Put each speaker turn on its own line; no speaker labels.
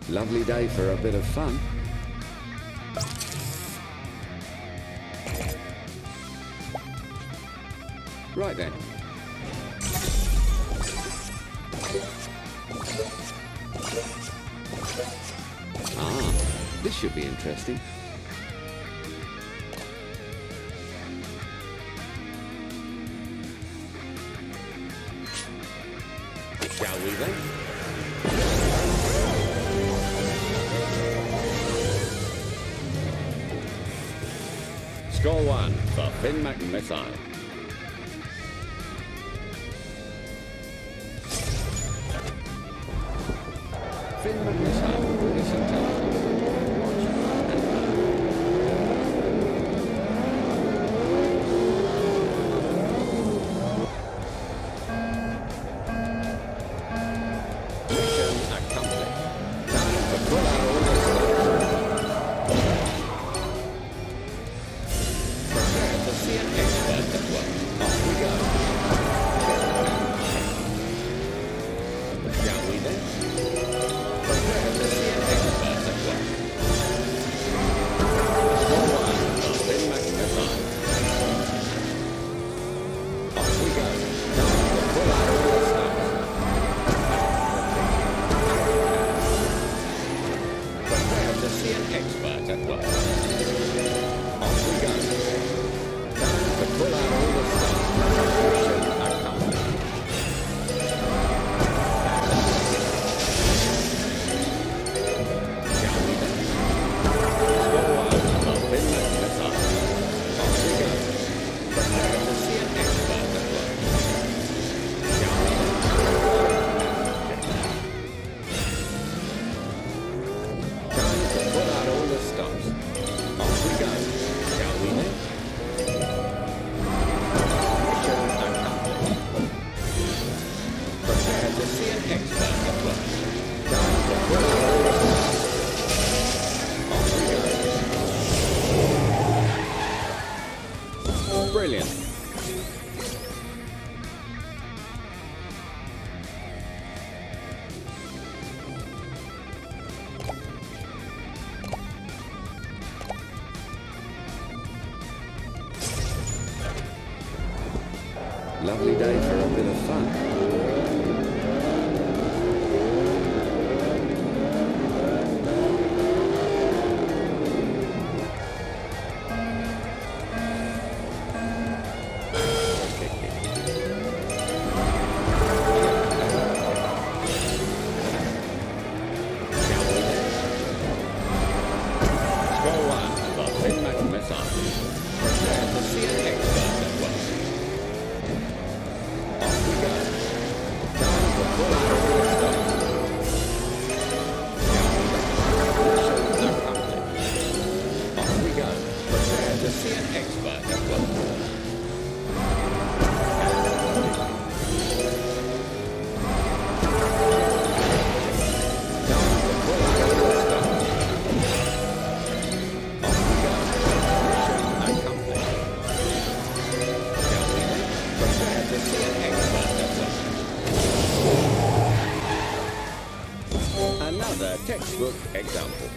Lovely day for a bit of fun. Right then. Ah, this should be interesting. Shall we then? Score one for Finn McMissile. Finn McMissile, listen to watch and learn. Mission accomplished. Time to pull out all the stops. Prepare to see an expert at work. Off we go. expert at work. Time to pull out all the stops. Off we go. Brilliant. Lovely day for a bit of fun. Score one for Finn McMissile. Prepare to see an expert at work. Off we go. Time to pull out all the stops. Mission accomplished. Off we go. Prepare to see an expert at work. Time to pull out all the stops. Off we go. Mission accomplished. Prepare to see an expert at work. Another textbook example.